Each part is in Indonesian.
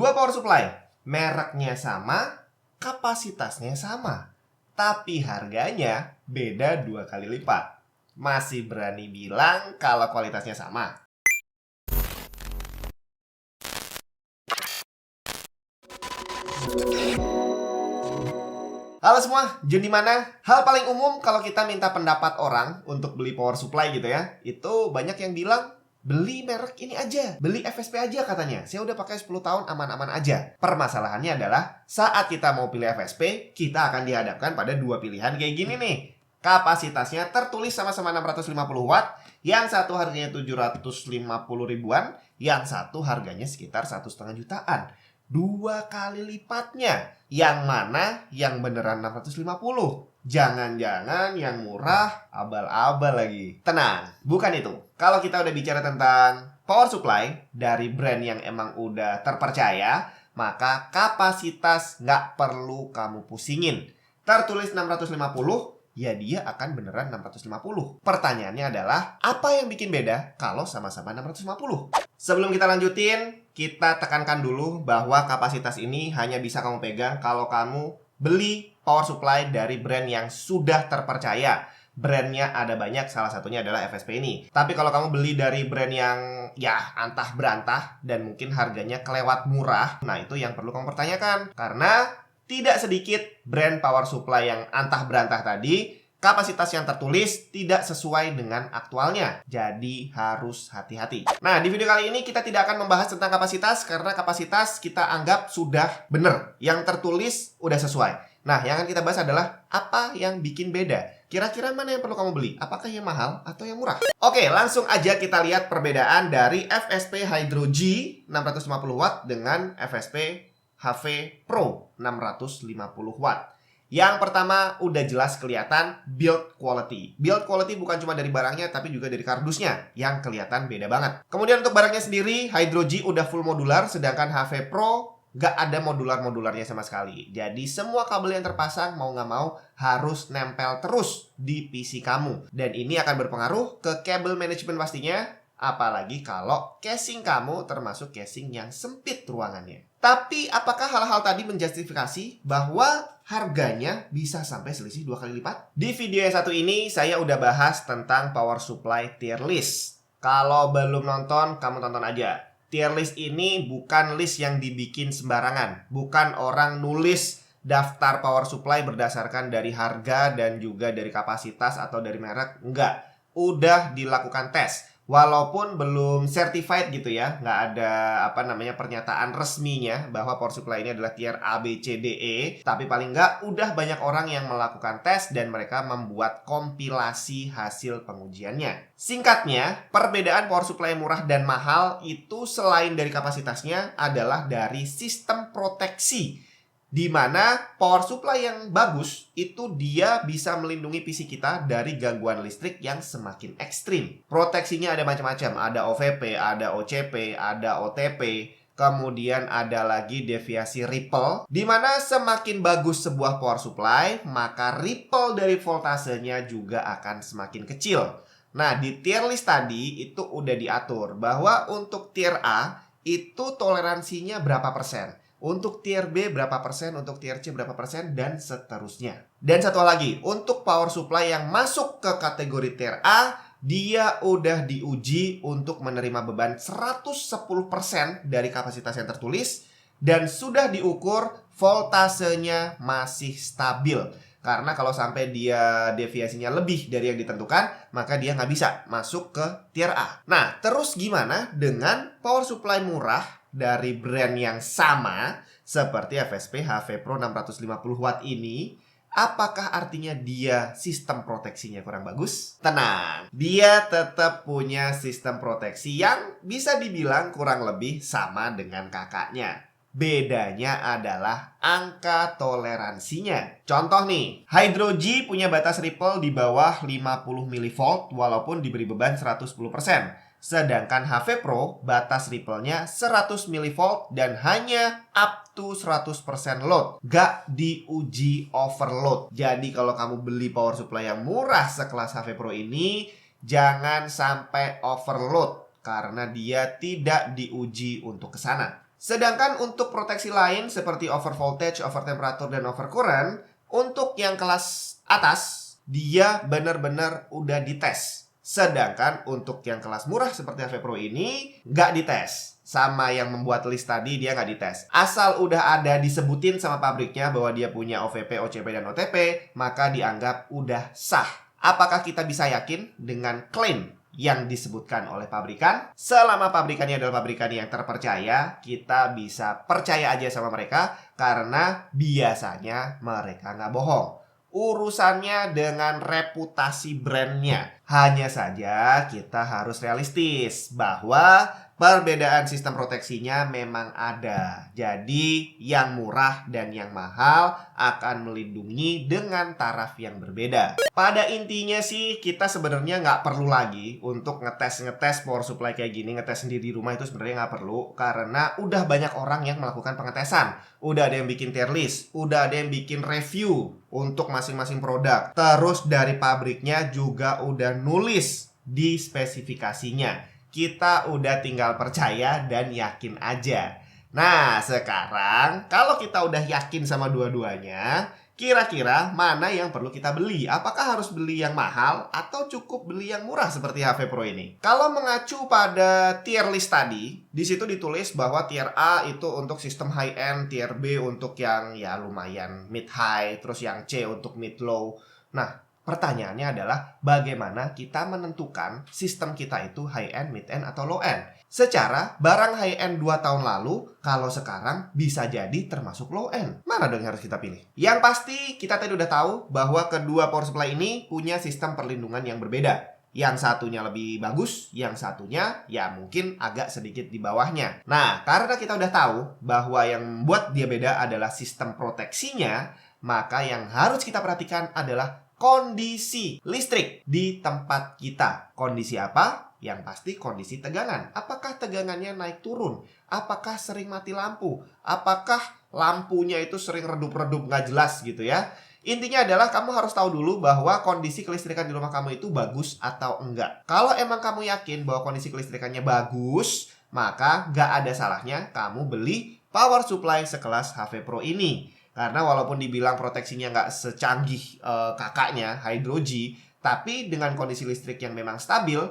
Dua power supply, mereknya sama, kapasitasnya sama, tapi harganya beda 2 kali lipat. Masih berani bilang kalau kualitasnya sama? Halo semua, Jun di mana? Hal paling umum kalau kita minta pendapat orang untuk beli power supply gitu ya, itu banyak yang bilang beli merek ini aja, beli FSP aja katanya. Saya udah pakai 10 tahun aman-aman aja. Permasalahannya adalah saat kita mau pilih FSP, kita akan dihadapkan pada dua pilihan kayak gini nih. Kapasitasnya tertulis sama-sama 650 watt, yang satu harganya 750 ribuan, yang satu harganya sekitar 1,5 jutaan. 2 kali lipatnya. Yang mana yang beneran 650? Jangan-jangan yang murah abal-abal lagi. Tenang, bukan itu. Kalau kita udah bicara tentang power supply dari brand yang emang udah terpercaya, maka kapasitas nggak perlu kamu pusingin. Tertulis 650, ya dia akan beneran 650. Pertanyaannya adalah, apa yang bikin beda kalau sama-sama 650? Sebelum kita lanjutin, kita tekankan dulu bahwa kapasitas ini hanya bisa kamu pegang kalau kamu beli power supply dari brand yang sudah terpercaya. Brandnya ada banyak, salah satunya adalah FSP ini. Tapi kalau kamu beli dari brand yang ya antah berantah dan mungkin harganya kelewat murah, nah itu yang perlu kamu pertanyakan. Karena tidak sedikit brand power supply yang antah berantah tadi, kapasitas yang tertulis tidak sesuai dengan aktualnya. Jadi harus hati-hati. Nah, di video kali ini kita tidak akan membahas tentang kapasitas karena kapasitas kita anggap sudah benar. Yang tertulis udah sesuai. Nah, yang akan kita bahas adalah apa yang bikin beda. Kira-kira mana yang perlu kamu beli? Apakah yang mahal atau yang murah? Oke, langsung aja kita lihat perbedaan dari FSP Hydro G 650 watt dengan FSP HV Pro 650 watt. Yang pertama udah jelas kelihatan build quality. Build quality bukan cuma dari barangnya tapi juga dari kardusnya yang kelihatan beda banget. Kemudian untuk barangnya sendiri, Hydro G udah full modular, sedangkan HV Pro gak ada modular-modularnya sama sekali. Jadi semua kabel yang terpasang mau gak mau harus nempel terus di PC kamu. Dan ini akan berpengaruh ke cable management pastinya. Apalagi kalau casing kamu termasuk casing yang sempit ruangannya. Tapi apakah hal-hal tadi menjustifikasi bahwa harganya bisa sampai selisih 2 kali lipat? Di video yang satu ini saya udah bahas tentang power supply tier list. Kalau belum nonton, kamu tonton aja. Tier list ini bukan list yang dibikin sembarangan. Bukan orang nulis daftar power supply berdasarkan dari harga dan juga dari kapasitas atau dari merek. Enggak. Udah dilakukan tes. Walaupun belum certified gitu ya, nggak ada pernyataan resminya bahwa power supply ini adalah tier A, B, C, D, E. Tapi paling nggak udah banyak orang yang melakukan tes dan mereka membuat kompilasi hasil pengujiannya. Singkatnya, perbedaan power supply murah dan mahal itu selain dari kapasitasnya adalah dari sistem proteksi. Di mana power supply yang bagus itu dia bisa melindungi PC kita dari gangguan listrik yang semakin ekstrim. Proteksinya ada macam-macam, ada OVP, ada OCP, ada OTP, kemudian ada lagi deviasi ripple. Di mana semakin bagus sebuah power supply, maka ripple dari voltasenya juga akan semakin kecil. Nah, di tier list tadi itu udah diatur bahwa untuk tier A itu toleransinya berapa persen. Untuk tier B berapa persen, untuk tier C berapa persen, dan seterusnya. Dan satu lagi, untuk power supply yang masuk ke kategori tier A, dia udah diuji untuk menerima beban 110% dari kapasitas yang tertulis, dan sudah diukur voltasenya masih stabil. Karena kalau sampai dia deviasinya lebih dari yang ditentukan, maka dia nggak bisa masuk ke tier A. Nah, terus gimana dengan power supply murah dari brand yang sama seperti FSP HV Pro 650 watt ini? Apakah artinya dia sistem proteksinya kurang bagus? Tenang, dia tetap punya sistem proteksi yang bisa dibilang kurang lebih sama dengan kakaknya. Bedanya adalah angka toleransinya. Contoh nih, Hydro G punya batas ripple di bawah 50 mV walaupun diberi beban 110%. Sedangkan HV Pro batas ripple-nya 100 mV dan hanya up to 100% load. Gak diuji overload. Jadi kalau kamu beli power supply yang murah sekelas HV Pro ini, jangan sampai overload karena dia tidak diuji untuk ke sana. Sedangkan untuk proteksi lain seperti over voltage, over temperature, dan over current, untuk yang kelas atas, dia benar-benar udah dites. Sedangkan untuk yang kelas murah seperti HP Pro ini, nggak dites. Sama yang membuat list tadi, dia nggak dites. Asal udah ada disebutin sama pabriknya bahwa dia punya OVP, OCP, dan OTP, maka dianggap udah sah. Apakah kita bisa yakin dengan klaim yang disebutkan oleh pabrikan? Selama pabrikannya adalah pabrikan yang terpercaya, kita bisa percaya aja sama mereka karena biasanya mereka nggak bohong. Urusannya dengan reputasi brandnya. Hanya saja kita harus realistis bahwa perbedaan sistem proteksinya memang ada. Jadi yang murah dan yang mahal akan melindungi dengan taraf yang berbeda. Pada intinya sih kita sebenarnya nggak perlu lagi untuk ngetes power supply kayak gini. Ngetes sendiri di rumah itu sebenarnya nggak perlu. Karena udah banyak orang yang melakukan pengetesan. Udah ada yang bikin tier list. Udah ada yang bikin review untuk masing-masing produk. Terus dari pabriknya juga udah nulis di spesifikasinya. Kita udah tinggal percaya dan yakin aja. Nah, sekarang kalau kita udah yakin sama dua-duanya, kira-kira mana yang perlu kita beli? Apakah harus beli yang mahal atau cukup beli yang murah seperti HP Pro ini? Kalau mengacu pada tier list tadi, di situ ditulis bahwa tier A itu untuk sistem high end, tier B untuk yang ya lumayan mid high, terus yang C untuk mid low. Nah, pertanyaannya adalah bagaimana kita menentukan sistem kita itu high end, mid end, atau low end? Secara barang high end 2 tahun lalu, kalau sekarang bisa jadi termasuk low end. Mana dong yang harus kita pilih? Yang pasti kita tadi udah tahu bahwa kedua power supply ini punya sistem perlindungan yang berbeda. Yang satunya lebih bagus, yang satunya ya mungkin agak sedikit di bawahnya. Nah, karena kita udah tahu bahwa yang membuat dia beda adalah sistem proteksinya, maka yang harus kita perhatikan adalah kondisi listrik di tempat kita. Kondisi apa? Yang pasti kondisi tegangan. Apakah tegangannya naik turun? Apakah sering mati lampu? Apakah lampunya itu sering redup-redup nggak jelas gitu ya? Intinya adalah kamu harus tahu dulu bahwa kondisi kelistrikan di rumah kamu itu bagus atau enggak. Kalau emang kamu yakin bahwa kondisi kelistrikannya bagus, maka nggak ada salahnya kamu beli power supply sekelas HP Pro ini. Karena walaupun dibilang proteksinya nggak secanggih kakaknya, Hydro G, tapi dengan kondisi listrik yang memang stabil,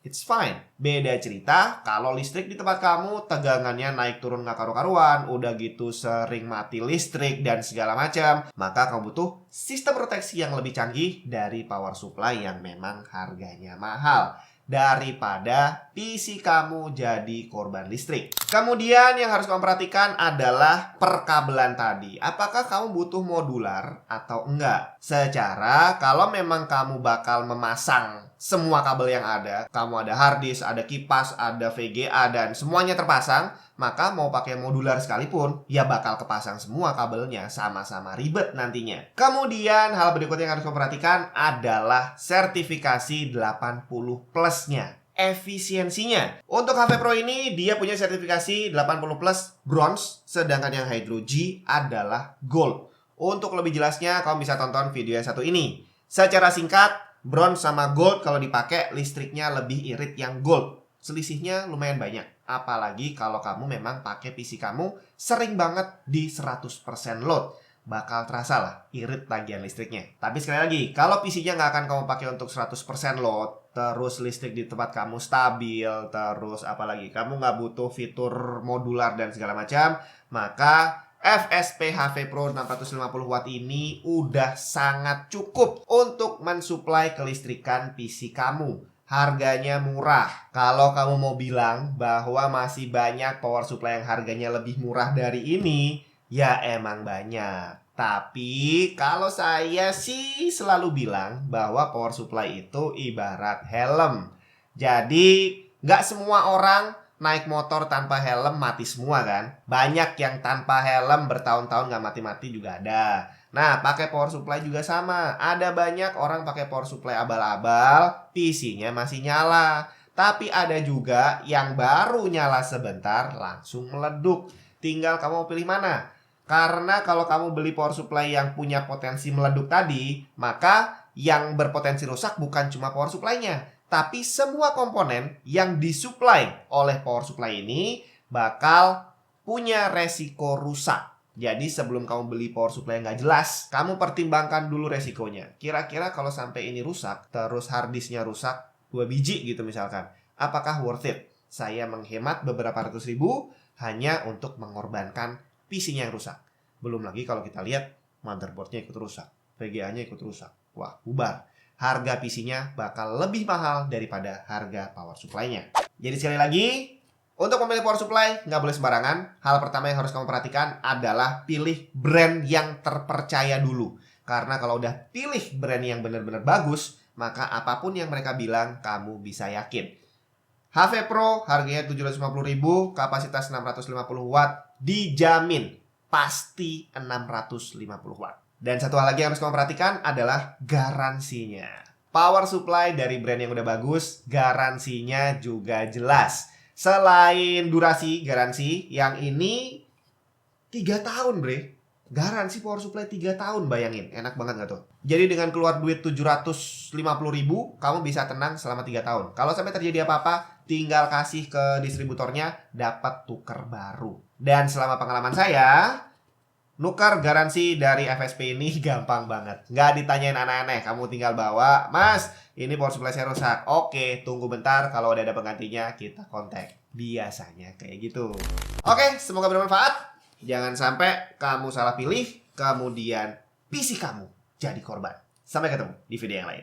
it's fine. Beda cerita kalau listrik di tempat kamu tegangannya naik turun nggak karu-karuan, udah gitu sering mati listrik dan segala macam, maka kamu butuh sistem proteksi yang lebih canggih dari power supply yang memang harganya mahal, daripada PC kamu jadi korban listrik. Kemudian yang harus kamu perhatikan adalah perkabelan tadi. Apakah kamu butuh modular atau enggak? Secara kalau memang kamu bakal memasang semua kabel yang ada, kamu ada hard disk, ada kipas, ada VGA, dan semuanya terpasang, maka mau pakai modular sekalipun, ya bakal kepasang semua kabelnya, sama-sama ribet nantinya. Kemudian hal berikutnya yang harus kamu perhatikan adalah sertifikasi 80 plus-nya. Efisiensinya. Untuk HP Pro ini dia punya sertifikasi 80 plus bronze, sedangkan yang Hydro G adalah gold. Untuk lebih jelasnya kamu bisa tonton video yang satu ini. Secara singkat, bronze sama gold kalau dipakai listriknya lebih irit yang gold. Selisihnya lumayan banyak. Apalagi kalau kamu memang pakai PC kamu sering banget di 100% load. Bakal terasa lah irit tagihan listriknya. Tapi sekali lagi, kalau PC-nya nggak akan kamu pakai untuk 100% load, terus listrik di tempat kamu stabil, terus apalagi kamu nggak butuh fitur modular dan segala macam, maka FSP HP Pro 650 watt ini udah sangat cukup untuk mensuplai kelistrikan PC kamu. Harganya murah. Kalau kamu mau bilang bahwa masih banyak power supply yang harganya lebih murah dari ini, ya emang banyak. Tapi kalau saya sih selalu bilang bahwa power supply itu ibarat helm. Jadi nggak semua orang naik motor tanpa helm mati semua kan. Banyak yang tanpa helm bertahun-tahun nggak mati-mati juga ada. Nah, pakai power supply juga sama. Ada banyak orang pakai power supply abal-abal, PC-nya masih nyala. Tapi ada juga yang baru nyala sebentar langsung meleduk. Tinggal kamu mau pilih mana. Karena kalau kamu beli power supply yang punya potensi meleduk tadi, maka yang berpotensi rusak bukan cuma power supply-nya, tapi semua komponen yang disuplai oleh power supply ini bakal punya resiko rusak. Jadi sebelum kamu beli power supply yang nggak jelas, kamu pertimbangkan dulu resikonya. Kira-kira kalau sampai ini rusak, terus hard disknya rusak, 2 biji gitu misalkan. Apakah worth it? Saya menghemat beberapa ratus ribu hanya untuk mengorbankan PC-nya yang rusak. Belum lagi kalau kita lihat motherboard-nya ikut rusak, VGA-nya ikut rusak. Wah, bubar. Harga PC-nya bakal lebih mahal daripada harga power supply-nya. Jadi sekali lagi, untuk memilih power supply, nggak boleh sembarangan. Hal pertama yang harus kamu perhatikan adalah pilih brand yang terpercaya dulu. Karena kalau udah pilih brand yang benar-benar bagus, maka apapun yang mereka bilang, kamu bisa yakin. HP Pro harganya 750.000, kapasitas 650 watt, dijamin pasti 650 watt. Dan satu hal lagi yang harus kamu perhatikan adalah garansinya. Power supply dari brand yang udah bagus, garansinya juga jelas. Selain durasi garansi, yang ini 3 tahun bre. Garansi power supply 3 tahun, bayangin. Enak banget gak tuh? Jadi dengan keluar duit 750.000, kamu bisa tenang selama 3 tahun. Kalau sampai terjadi apa-apa, tinggal kasih ke distributornya, dapat tuker baru. Dan selama pengalaman saya, nukar garansi dari FSP ini gampang banget. Nggak ditanyain aneh-aneh. Kamu tinggal bawa, Mas, ini power supply saya rusak. Oke, tunggu bentar. Kalau udah ada penggantinya, kita kontak. Biasanya kayak gitu. Oke, semoga bermanfaat. Jangan sampai kamu salah pilih, kemudian PC kamu jadi korban. Sampai ketemu di video yang lain.